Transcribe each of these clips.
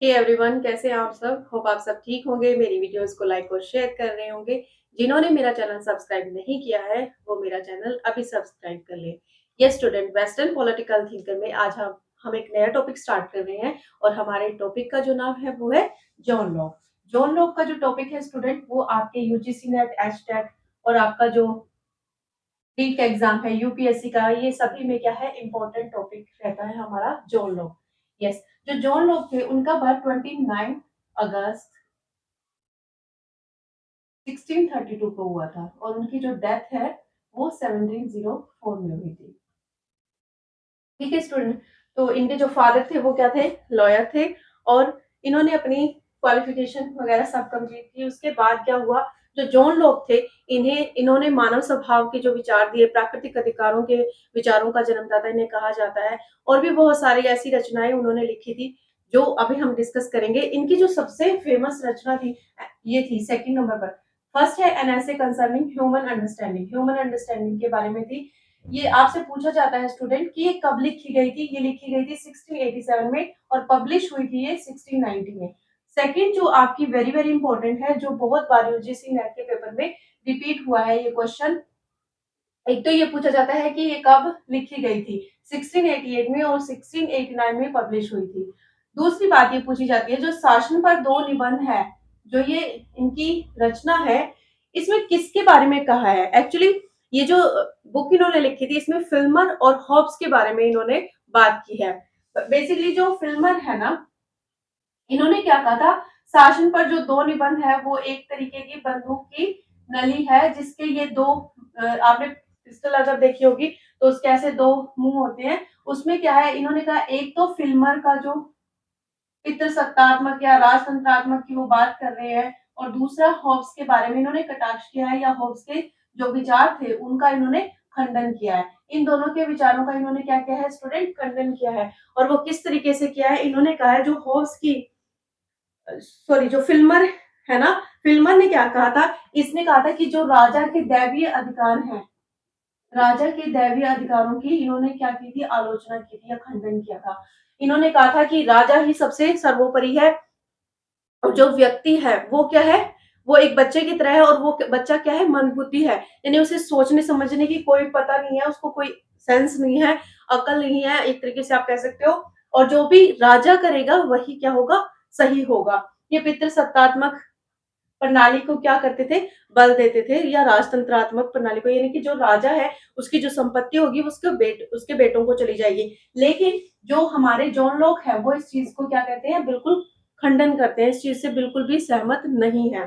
Hey everyone, कैसे हैं आप सब? होप आप सब ठीक होंगे। मेरी वीडियोस को लाइक और शेयर कर रहे होंगे। जिन्होंने मेरा चैनल सब्सक्राइब नहीं किया है वो मेरा चैनल अभी सब्सक्राइब कर ले। ये स्टूडेंट वेस्टर्न पॉलिटिकल थिंकर में आज हम एक नया टॉपिक स्टार्ट कर रहे हैं और हमारे टॉपिक का जो नाम है वो है जॉन लॉक। जॉन लॉक का जो टॉपिक है स्टूडेंट वो आपके यूजीसी नेट, एचटेट और आपका जो नीट का एग्जाम है यूपीएससी का, ये सभी में क्या है इंपॉर्टेंट टॉपिक रहता है हमारा जॉन लॉक। यस, जो जॉन लॉक थे उनका बर्थ 29 अगस्त 1632 को हुआ था और उनकी जो डेथ है वो 1704 में हुई थी। ठीक है स्टूडेंट, तो इनके जो फादर थे वो क्या थे, लॉयर थे और इन्होंने अपनी क्वालिफिकेशन वगैरह सब कंप्लीट की। उसके बाद क्या हुआ, जो जॉन लॉक थे इन्होंने मानव स्वभाव के जो विचार दिए, प्राकृतिक अधिकारों के विचारों का जन्मदाता इन्हें कहा जाता है। और भी बहुत सारी ऐसी रचनाएं उन्होंने लिखी थी जो अभी हम डिस्कस करेंगे। इनकी जो सबसे फेमस रचना थी ये थी सेकंड नंबर पर। फर्स्ट है एन ऐसे concerning human understanding. Human understanding के बारे में थी। ये आपसे पूछा जाता है स्टूडेंट कि ये कब लिखी गई थी। ये लिखी गई थी 1687 में और पब्लिश हुई थी ये 1690 में। सेकंड जो आपकी वेरी वेरी इंपॉर्टेंट है, जो बहुत बार यूजीसी नेट के पेपर में रिपीट हुआ है ये क्वेश्चन। एक तो ये पूछा जाता है कि ये कब लिखी गई थी, 1688 में और 1689 में पब्लिश हुई थी। दूसरी बात ये पूछी जाती है, जो शासन पर दो निबंध है, जो ये इनकी रचना है, इसमें किसके बारे में कहा है। एक्चुअली ये जो बुक इन्होंने लिखी थी इसमें फिल्मर और हॉब्स के बारे में इन्होंने बात की है। बेसिकली जो फिल्मर है ना, इन्होंने क्या कहा था, शासन पर जो दो निबंध है वो एक तरीके की बंदूक की नली है जिसके ये दो आपने पिस्टल अगर देखी होगी तो उसके ऐसे दो मुंह होते हैं। उसमें क्या है, इन्होंने कहा एक तो फिल्मर का जो पितृसत्तात्मक या राजतंत्रात्मक की वो बात कर रहे हैं और दूसरा हॉब्स के बारे में इन्होंने कटाक्ष किया है या हॉब्स के जो विचार थे उनका इन्होंने खंडन किया है। इन दोनों के विचारों का इन्होंने क्या किया है स्टूडेंट, खंडन किया है। और वो किस तरीके से किया है, इन्होंने कहा है जो हॉब्स की सॉरी जो फिल्मर है ना, फिल्मर ने क्या कहा था, इसने कहा था कि जो राजा के दैवीय अधिकार हैं, राजा के दैवीय अधिकारों की इन्होंने क्या की थी, आलोचना की थी या खंडन किया था। इन्होंने कहा था कि राजा ही सबसे सर्वोपरि है और जो व्यक्ति है वो क्या है, वो एक बच्चे की तरह है और वो बच्चा क्या है, मंदबुद्धि है। यानी उसे सोचने समझने की कोई पता नहीं है, उसको कोई सेंस नहीं है, अकल नहीं है, एक तरीके से आप कह सकते हो। और जो भी राजा करेगा वही क्या होगा, सही होगा। ये पितृसत्तात्मक प्रणाली को क्या करते थे, बल देते थे, या राजतंत्रात्मक प्रणाली को, यानी कि जो राजा है उसकी जो संपत्ति होगी उसके बेटों को चली जाएगी। लेकिन जो हमारे जॉन लॉक है वो इस चीज को क्या कहते हैं, बिल्कुल खंडन करते हैं, इस चीज से बिल्कुल भी सहमत नहीं है।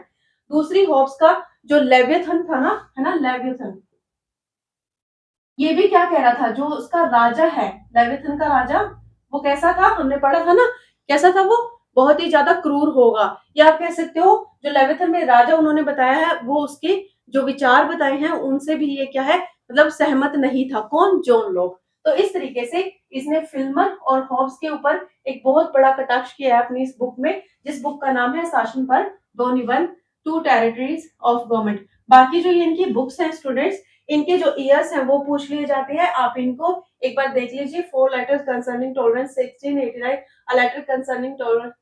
दूसरी हॉब्स का जो लेवियथन था ना, है ना लेवियथन, ये भी क्या कह रहा था, जो उसका राजा है, लेविथन का राजा, वो कैसा था, हमने पढ़ा था ना, कैसा था वो, बहुत ही ज्यादा क्रूर होगा। या आप कह सकते हो जो लेविथन में राजा उन्होंने बताया है वो उसके जो विचार बताए हैं उनसे भी ये क्या है, मतलब सहमत नहीं था। कौन, जॉन लॉक। तो इस तरीके से इसने फिल्मर और हॉब्स के ऊपर एक बहुत बड़ा कटाक्ष किया है अपनी इस बुक में, जिस बुक का नाम है शासन पर दो निबंध, टू टेरिटरीज ऑफ गवर्नमेंट। बाकी जो ये इनकी बुक्स हैं स्टूडेंट्स, इनके जो ईयर्स हैं वो पूछ लिए जाते हैं, आप इनको एक बार देख लीजिए। Four letters concerning tolerance 1689, a letter concerning tolerance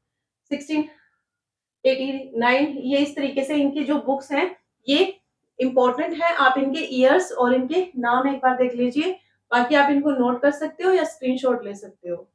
1689। ये इस तरीके से इनकी जो बुक्स हैं ये इंपॉर्टेंट है। आप इनके ईयर्स और इनके नाम एक बार देख लीजिए, बाकी आप इनको नोट कर सकते हो या स्क्रीनशॉट ले सकते हो।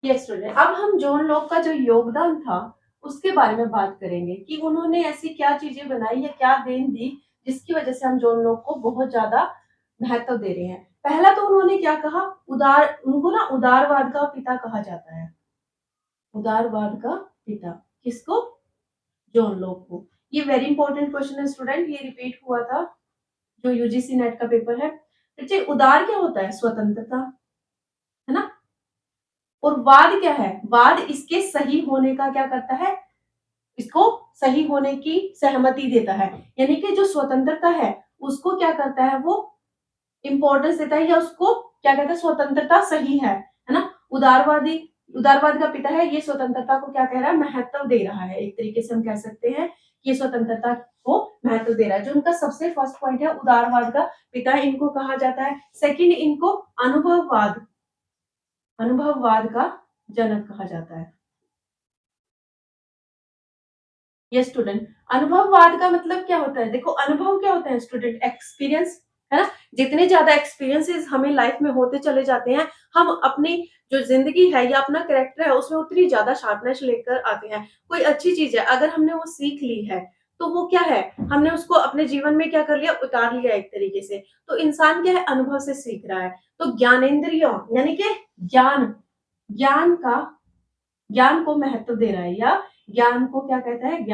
यस स्टूडेंट, अब हम जॉन लॉक का जो योगदान था उसके बारे में बात करेंगे कि उन्होंने ऐसी क्या चीजें बनाई या क्या देन दी जिसकी वजह से हम जॉन लॉक को बहुत ज्यादा महत्व दे रहे हैं। पहला तो उन्होंने क्या कहा, उदार, उनको ना उदारवाद का पिता कहा जाता है। उदारवाद का पिता किसको, जॉन लॉक को। ये वेरी इंपॉर्टेंट क्वेश्चन है स्टूडेंट, ये रिपीट हुआ था जो यूजीसी नेट का पेपर है। देखिए उदार क्या होता है, स्वतंत्रता, है ना। और वाद क्या है, वाद इसके सही होने का क्या करता है, इसको सही होने की सहमति देता है। यानी कि जो स्वतंत्रता है उसको क्या करता है, वो इंपॉर्टेंस देता है या उसको क्या कहता है, स्वतंत्रता सही है ना। उदारवादी, उदारवाद का पिता है, ये स्वतंत्रता को क्या कह रहा है, महत्व दे रहा है। एक तरीके से हम कह सकते हैं ये स्वतंत्रता को महत्व दे रहा है। जो उनका सबसे फर्स्ट पॉइंट है उदारवाद का पिता इनको कहा जाता है। सेकंड इनको अनुभववाद का जनक कहा जाता है। ये स्टूडेंट अनुभववाद का मतलब क्या होता है? देखो अनुभव क्या होता है स्टूडेंट? एक्सपीरियंस, है ना? जितने ज्यादा एक्सपीरियंसेस हमें लाइफ में होते चले जाते हैं, हम अपनी जो जिंदगी है या अपना कैरेक्टर है उसमें उतनी ज्यादा शार्पनेस लेकर आते हैं। कोई अच्छी चीज है अगर हमने वो सीख ली है तो वो क्या है, हमने उसको अपने जीवन में क्या कर लिया, उतार लिया एक तरीके से। तो इंसान क्या है, अनुभव से सीख रहा है। तो ज्ञानेंद्रियों यानी कि ज्ञान ज्ञान का ज्ञान को महत्व दे रहा है, या ज्ञान को क्या कहता है,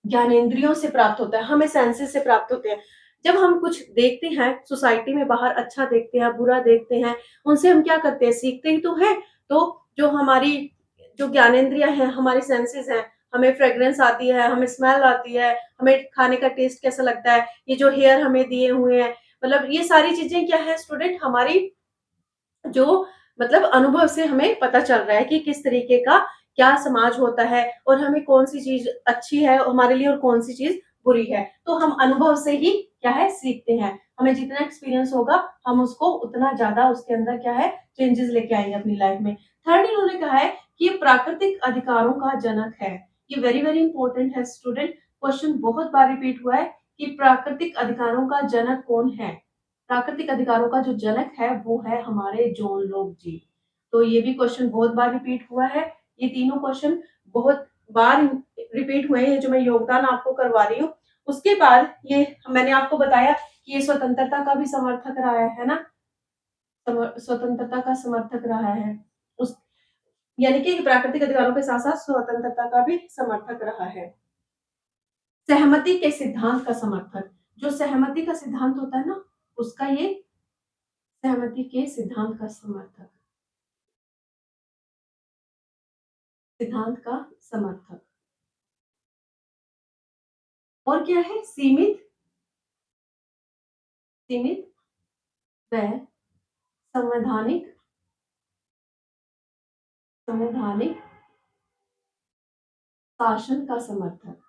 ज्ञानेंद्रियों से प्राप्त होता है, हमें सेंसेस से प्राप्त होते हैं। जब हम कुछ देखते हैं सोसाइटी में बाहर, अच्छा देखते हैं बुरा देखते हैं, उनसे हम क्या करते हैं, सीखते ही तो है। तो जो हमारी जो ज्ञानेंद्रियां हैं, हमारी सेंसेस हैं, हमें फ्रेग्रेंस आती है, हमें स्मेल आती है, हमें खाने का टेस्ट कैसा लगता है, ये जो हेयर हमें दिए हुए हैं, मतलब ये सारी चीजें क्या है स्टूडेंट, हमारी जो मतलब अनुभव से हमें पता चल रहा है कि किस तरीके का क्या समाज होता है और हमें कौन सी चीज अच्छी है हमारे लिए और कौन सी चीज बुरी है। तो हम अनुभव से ही क्या है सीखते हैं। हमें जितना एक्सपीरियंस होगा हम उसको उतना ज्यादा उसके अंदर क्या है चेंजेस लेके आएंगे अपनी लाइफ में। थर्ड इन्होंने कहा है कि ये प्राकृतिक अधिकारों का जनक है। ये वेरी वेरी इंपॉर्टेंट है स्टूडेंट, क्वेश्चन बहुत बार रिपीट हुआ है कि प्राकृतिक अधिकारों का जनक कौन है। प्राकृतिक अधिकारों का जो जनक है वो है हमारे जॉन लॉक जी। तो ये भी क्वेश्चन बहुत बार रिपीट हुआ है। ये तीनों क्वेश्चन बहुत बार रिपीट हुए हैं जो मैं योगदान आपको करवा रही हूँ। उसके बाद ये मैंने आपको बताया कि ये स्वतंत्रता का भी समर्थक रहा है ना, स्वतंत्रता का समर्थक रहा है उस, यानी कि प्राकृतिक अधिकारों के साथ साथ स्वतंत्रता का भी समर्थक रहा है। सहमति के सिद्धांत का समर्थक, जो सहमति का सिद्धांत होता है ना, उसका ये सहमति के सिद्धांत का समर्थक। और क्या है, सीमित व संवैधानिक संवैधानिक शासन का समर्थक।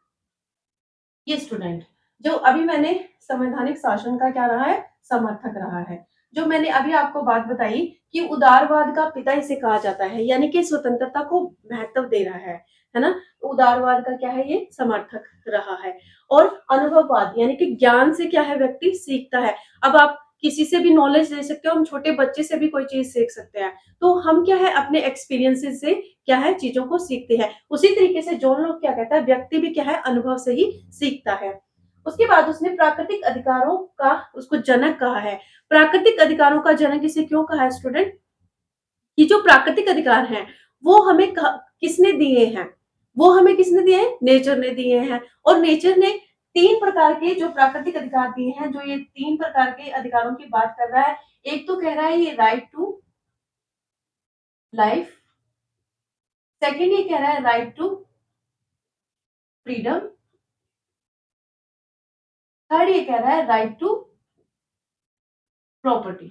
ये स्टूडेंट जो अभी मैंने संवैधानिक शासन का क्या रहा है, समर्थक रहा है। जो मैंने अभी आपको बात बताई कि उदारवाद का पिता इसे कहा जाता है, यानी कि स्वतंत्रता को महत्व दे रहा है ना। तो उदारवाद का क्या है, ये समर्थक रहा है। और अनुभववाद यानी कि ज्ञान से क्या है, व्यक्ति सीखता है। अब आप किसी से भी नॉलेज ले सकते हो, हम छोटे बच्चे से भी कोई चीज सीख सकते हैं। तो हम क्या है अपने एक्सपीरियंसेस से क्या है चीजों को सीखते हैं। उसी तरीके से जॉन लॉक क्या कहता है, व्यक्ति भी क्या है अनुभव से ही सीखता है। उसके बाद उसने प्राकृतिक अधिकारों का उसको जनक कहा है। प्राकृतिक अधिकारों का जनक इसे क्यों कहा है स्टूडेंट, कि जो प्राकृतिक अधिकार हैं वो हमें किसने दिए हैं, वो हमें किसने दिए हैं, नेचर ने दिए हैं। और नेचर ने तीन प्रकार के जो प्राकृतिक अधिकार दिए हैं, जो ये तीन प्रकार के अधिकारों की बात कर रहा है। एक तो कह रहा है ये राइट टू लाइफ, सेकेंड ये कह रहा है राइट टू फ्रीडम, थर्ड ये कह रहा है राइट टू प्रॉपर्टी।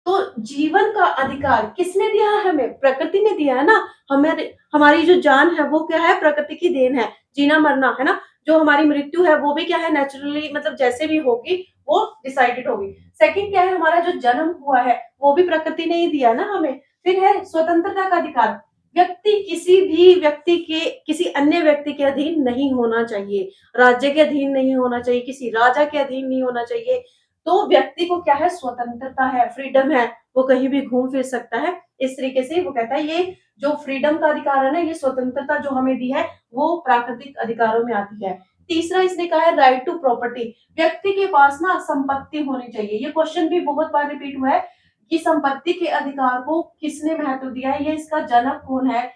तो जीवन का अधिकार किसने दिया है हमें, प्रकृति ने दिया है ना। हमें हमारी जो जान है वो क्या है, प्रकृति की देन है, जीना मरना है ना। जो हमारी मृत्यु है वो भी क्या है, नेचुरली मतलब जैसे भी होगी वो डिसाइडेड होगी। सेकंड क्या है, हमारा जो जन्म हुआ है वो भी प्रकृति ने ही दिया ना हमें। फिर है स्वतंत्रता का अधिकार, व्यक्ति किसी भी व्यक्ति के किसी अन्य व्यक्ति के अधीन नहीं होना चाहिए, राज्य के अधीन नहीं होना चाहिए, किसी राजा के अधीन नहीं होना चाहिए। तो व्यक्ति को क्या है, स्वतंत्रता है, फ्रीडम है, वो कहीं भी घूम फिर सकता है। इस तरीके से वो कहता है ये जो फ्रीडम का अधिकार है ना, ये स्वतंत्रता जो हमें दी है वो प्राकृतिक अधिकारों में आती है। तीसरा इसने कहा है राइट टू प्रॉपर्टी, व्यक्ति के पास ना संपत्ति होनी चाहिए। ये क्वेश्चन भी बहुत बार रिपीट हुआ है कि संपत्ति के अधिकार को किसने महत्व दिया है, ये इसका जनक कौन है।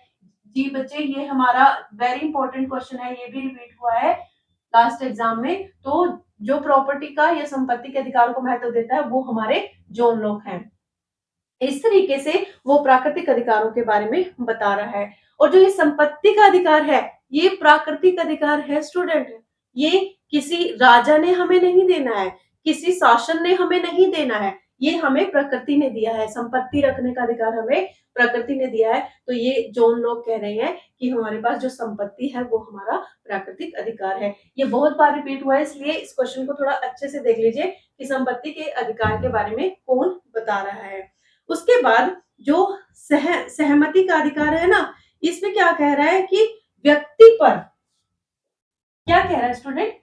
जी बच्चे ये हमारा वेरी इंपॉर्टेंट क्वेश्चन है, ये भी रिपीट हुआ है लास्ट एग्जाम में। तो जो प्रॉपर्टी का या संपत्ति के अधिकार को महत्व देता है वो हमारे जॉन लॉक हैं। इस तरीके से वो प्राकृतिक अधिकारों के बारे में बता रहा है। और जो ये संपत्ति का अधिकार है ये प्राकृतिक अधिकार है स्टूडेंट, ये किसी राजा ने हमें नहीं देना है, किसी शासन ने हमें नहीं देना है, ये हमें प्रकृति ने दिया है, संपत्ति रखने का अधिकार हमें प्रकृति ने दिया है। तो ये जॉन लॉक कह रहे हैं कि हमारे पास जो संपत्ति है वो हमारा प्राकृतिक अधिकार है। ये बहुत बार रिपीट हुआ है, इसलिए इस क्वेश्चन को थोड़ा अच्छे से देख लीजिए कि संपत्ति के अधिकार के बारे में कौन बता रहा है। उसके बाद जो सहमति का अधिकार है ना, इसमें क्या कह रहा है कि व्यक्ति पर, क्या कह रहा है स्टूडेंट,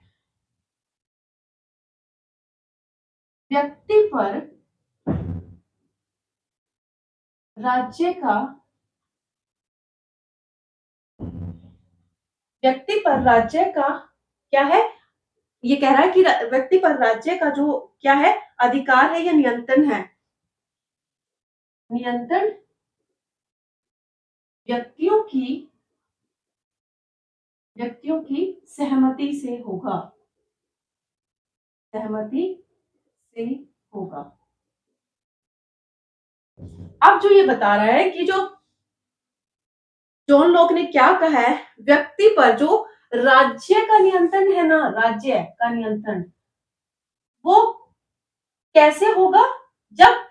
व्यक्ति पर राज्य का, व्यक्ति पर राज्य का क्या है, ये कह रहा है कि व्यक्ति पर राज्य का जो क्या है अधिकार है या नियंत्रण है, नियंत्रण व्यक्तियों की सहमति से होगा, सहमति से होगा। अब जो ये बता रहा है कि जो जॉन लॉक ने क्या कहा है, व्यक्ति पर जो राज्य का नियंत्रण है ना, राज्य का नियंत्रण वो कैसे होगा, जब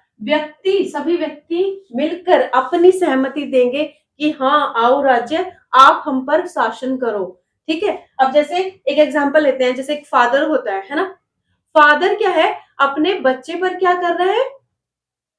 सभी व्यक्ति मिलकर अपनी सहमति देंगे कि हाँ आओ राज्य आप हम पर शासन करो। ठीक है, अब जैसे एक एग्जांपल लेते हैं, जैसे एक फादर होता है ना, फादर क्या है अपने बच्चे पर क्या कर रहा है,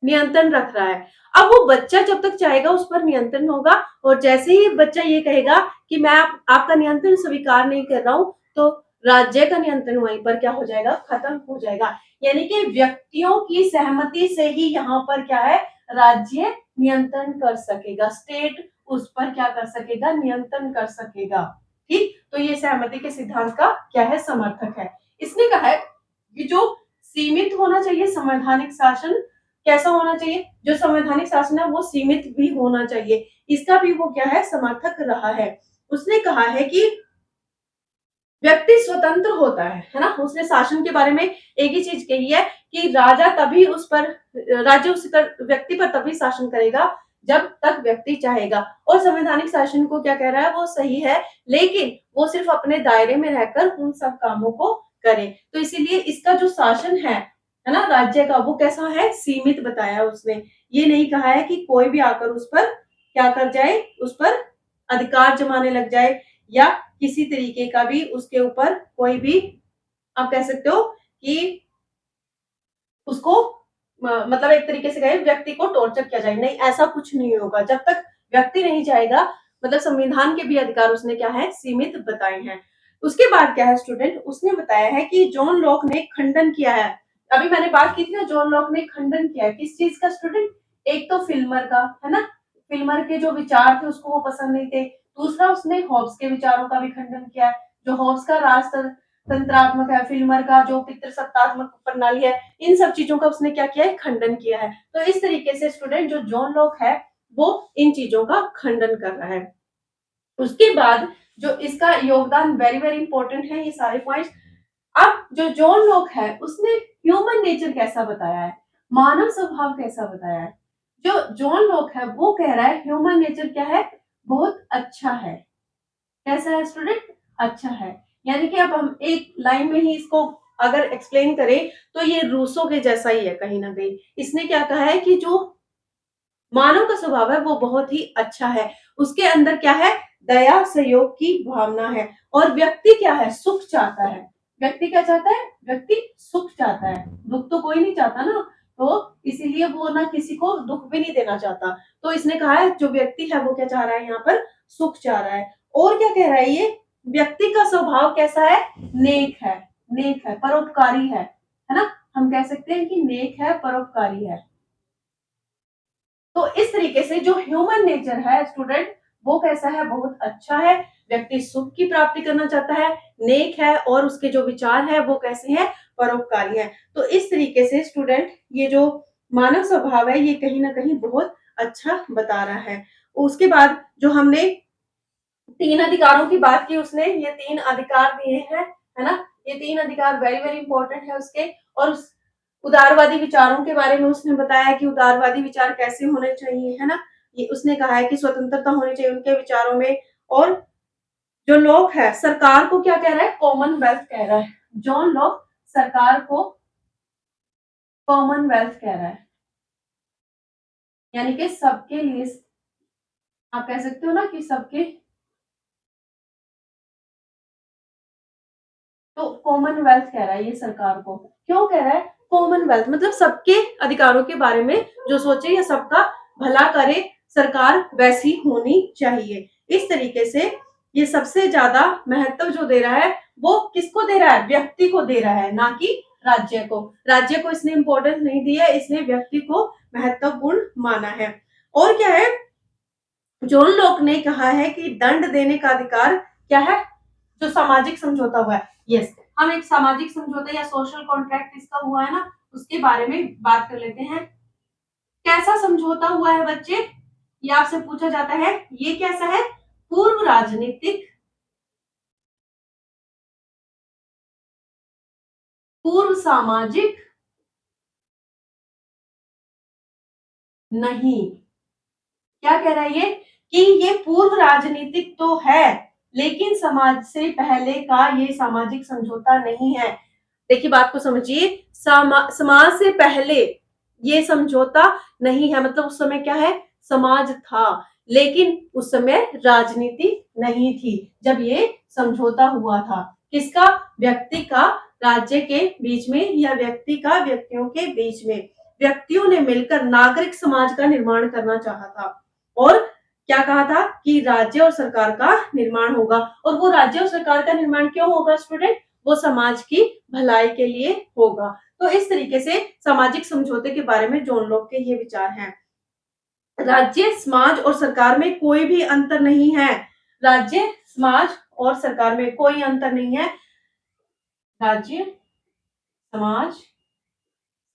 नियंत्रण रख रहा है। अब वो बच्चा जब तक चाहेगा उस पर नियंत्रण होगा, और जैसे ही बच्चा ये कहेगा कि मैं आपका नियंत्रण स्वीकार नहीं कर रहा हूं, तो राज्य का नियंत्रण वहीं पर क्या हो जाएगा, खत्म हो जाएगा। यानी कि व्यक्तियों की सहमति से ही यहाँ पर क्या है, राज्य नियंत्रण कर सकेगा, स्टेट उस पर क्या कर सकेगा, नियंत्रण कर सकेगा। ठीक, तो ये सहमति के सिद्धांत का क्या है, समर्थक है। इसने कहा है कि जो सीमित होना चाहिए संवैधानिक शासन, कैसा होना चाहिए, जो संवैधानिक शासन है वो सीमित भी होना चाहिए, इसका भी वो क्या है, समर्थक रहा है। उसने कहा है कि व्यक्ति स्वतंत्र होता है ना, उसने शासन के बारे में एक ही चीज कही है कि राजा तभी उस पर, राज्य उस व्यक्ति पर तभी शासन करेगा जब तक व्यक्ति चाहेगा। और संवैधानिक शासन को क्या कह रहा है, वो सही है, लेकिन वो सिर्फ अपने दायरे में रहकर उन सब कामों को करे। तो इसीलिए इसका जो शासन है ना राज्य का, वो कैसा है, सीमित बताया उसने। ये नहीं कहा है कि कोई भी आकर उस पर क्या कर जाए, उस पर अधिकार जमाने लग जाए, या किसी तरीके का भी उसके ऊपर कोई भी, आप कह सकते हो कि उसको मतलब एक तरीके से कहे व्यक्ति को टॉर्चर किया जाए, नहीं ऐसा कुछ नहीं होगा जब तक व्यक्ति नहीं चाहेगा। मतलब संविधान के भी अधिकार उसने क्या है, सीमित बताए हैं। उसके बाद क्या है स्टूडेंट, उसने बताया है कि जॉन लॉक ने खंडन किया है। अभी मैंने बात की थी ना, जॉन लॉक ने खंडन किया है किस चीज का स्टूडेंट, एक तो फिल्मर का है ना, फिल्मर के जो विचार थे उसको वो पसंद नहीं थे। दूसरा उसने हॉब्स के विचारों का भी खंडन किया है, जो हॉब्स का राष्ट्र तंत्रात्मक है, फिल्मर का जो पितृसत्तात्मक प्रणाली है, इन सब चीजों का उसने क्या किया है, खंडन किया है। तो इस तरीके से स्टूडेंट जो जॉन लॉक है वो इन चीजों का खंडन कर रहा है। उसके बाद जो इसका योगदान वेरी वेरी इंपॉर्टेंट है ये सारे पॉइंट्स। अब जो जॉन लॉक है उसने ह्यूमन नेचर कैसा बताया है, मानव स्वभाव कैसा बताया है। जो जॉन लॉक है वो कह रहा है ह्यूमन नेचर क्या है, बहुत अच्छा है। कैसा है स्टूडेंट, अच्छा है। यानी कि अब हम एक लाइन में ही इसको अगर एक्सप्लेन करें तो ये रूसो के जैसा ही है कहीं ना कहीं। इसने क्या कहा है कि जो मानव का स्वभाव है वो बहुत ही अच्छा है, उसके अंदर क्या है, दया सहयोग की भावना है, और व्यक्ति क्या है, सुख चाहता है। व्यक्ति क्या चाहता है, व्यक्ति सुख चाहता है, दुख तो कोई नहीं चाहता ना, तो इसीलिए वो ना किसी को दुख भी नहीं देना चाहता। तो इसने कहा है जो व्यक्ति है वो क्या चाह रहा है, यहाँ पर सुख चाह रहा है। और क्या कह रहा है ये, व्यक्ति का स्वभाव कैसा है, नेक है, नेक है, परोपकारी है ना, हम कह सकते हैं कि नेक है, परोपकारी है। तो इस तरीके से जो ह्यूमन नेचर है स्टूडेंट वो कैसा है, बहुत अच्छा है। व्यक्ति सुख की प्राप्ति करना चाहता है, नेक है, और उसके जो विचार है वो कैसे हैं, परोपकारी है। तो इस तरीके से स्टूडेंट ये जो मानव स्वभाव है ये कहीं ना कहीं बहुत अच्छा बता रहा है। उसके बाद जो हमने 3 अधिकारों की बात की, उसने ये 3 अधिकार दिए हैं, है ना? ये 3 अधिकार वेरी वेरी इंपॉर्टेंट है उसके। और उस उदारवादी विचारों के बारे में उसने बताया कि उदारवादी विचार कैसे होने चाहिए, है ना? ये उसने कहा है कि स्वतंत्रता होनी चाहिए उनके विचारों में। और जो लॉक है सरकार को क्या कह रहा है, कॉमनवेल्थ कह रहा है। जॉन लॉक सरकार को कॉमनवेल्थ कह रहा है, यानी कि सबके लिए, आप कह सकते हो ना कि सबके, तो कॉमनवेल्थ कह रहा है ये सरकार को। क्यों कह रहा है कॉमनवेल्थ? मतलब सबके अधिकारों के बारे में जो सोचे या सबका भला करे, सरकार वैसी होनी चाहिए। इस तरीके से ये सबसे ज्यादा महत्व जो दे रहा है वो किसको दे रहा है? व्यक्ति को दे रहा है, ना कि राज्य को। राज्य को इसने इंपॉर्टेंस नहीं दी है, इसने व्यक्ति को महत्वपूर्ण माना है। और क्या है, जॉन लॉक ने कहा है कि दंड देने का अधिकार क्या है? जो सामाजिक समझौता हुआ है, यस, हम एक सामाजिक समझौता या सोशल कॉन्ट्रैक्ट इसका हुआ है ना, उसके बारे में बात कर लेते हैं। कैसा समझौता हुआ है बच्चे? ये आपसे पूछा जाता है। ये कैसा है? पूर्व राजनीतिक, पूर्व सामाजिक नहीं। क्या कह रहा है ये? कि ये पूर्व राजनीतिक तो है, लेकिन समाज से पहले का ये सामाजिक समझौता नहीं है। देखिए बात को समझिए, समाज से पहले ये समझौता नहीं है, मतलब उस समय क्या है? समाज था, लेकिन उस समय राजनीति नहीं थी जब ये समझौता हुआ था। किसका? व्यक्ति का राज्य के बीच में, या व्यक्ति का व्यक्तियों के बीच में। व्यक्तियों ने मिलकर नागरिक समाज का निर्माण करना चाहा था, और क्या कहा था कि राज्य और सरकार का निर्माण होगा। और वो राज्य और सरकार का निर्माण क्यों होगा स्टूडेंट? वो समाज की भलाई के लिए होगा। तो इस तरीके से सामाजिक समझौते के बारे में जॉन लॉक के ये विचार हैं। राज्य, समाज और सरकार में कोई भी अंतर नहीं है। राज्य, समाज और सरकार में कोई अंतर नहीं है। राज्य, समाज,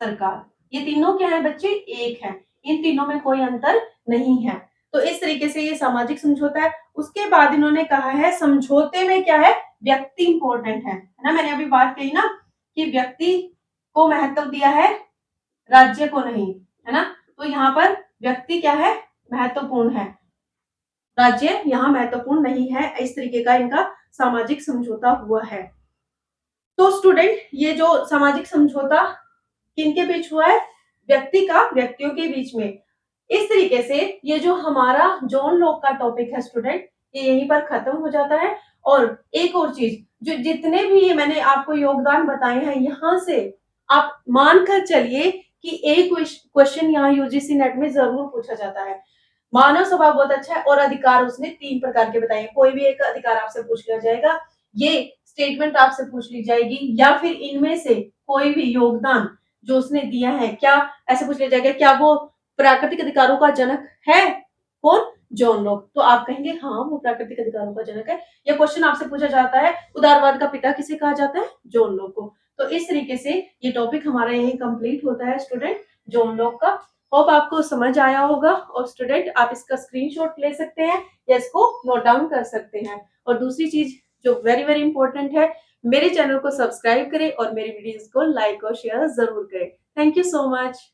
सरकार, ये तीनों क्या है बच्चे? एक है। इन तीनों में कोई अंतर नहीं है। तो इस तरीके से ये सामाजिक समझौता है। उसके बाद इन्होंने कहा है समझौते में क्या है? व्यक्ति इंपॉर्टेंट है ना। मैंने अभी बात कही ना कि व्यक्ति को महत्व दिया है, राज्य को नहीं, है ना। तो यहाँ पर व्यक्ति क्या है? महत्वपूर्ण है, राज्य यहाँ महत्वपूर्ण नहीं है। इस तरीके का इनका सामाजिक समझौता हुआ है। तो स्टूडेंट, ये जो सामाजिक समझौता किनके बीच हुआ है? व्यक्ति का व्यक्तियों के बीच में। इस तरीके से ये जो हमारा जॉन लॉक का टॉपिक है स्टूडेंट, ये यहीं पर खत्म हो जाता है। और एक और चीज, जो जितने भी ये मैंने आपको योगदान बताए हैं, यहाँ से आप मानकर चलिए कि एक क्वेश्चन यहाँ यूजीसी नेट में जरूर पूछा जाता है। मानव स्वभाव बहुत अच्छा है, और अधिकार उसने 3 प्रकार के बताए। कोई भी एक अधिकार आपसे पूछ लिया जाएगा, ये स्टेटमेंट आपसे पूछ ली जाएगी, या फिर इनमें से कोई भी योगदान जो उसने दिया है, क्या ऐसे पूछ लिया जाएगा, क्या वो प्राकृतिक अधिकारों का जनक है? कौन? John Locke. तो आप कहेंगे हाँ, वो प्राकृतिक अधिकारों का जनक है। यह क्वेश्चन आपसे पूछा जाता है, उदारवाद का पिता किसे कहा जाता है? जॉन लॉक को। तो इस तरीके से ये टॉपिक हमारा यही कंप्लीट होता है स्टूडेंट, जॉन लॉक का। होप आपको समझ आया होगा। और स्टूडेंट, आप इसका स्क्रीनशॉट ले सकते हैं या इसको नोट डाउन कर सकते हैं। और दूसरी चीज जो वेरी वेरी इंपॉर्टेंट है, मेरे चैनल को सब्सक्राइब करें और मेरी वीडियोस को लाइक और शेयर जरूर करें। Thank you so much.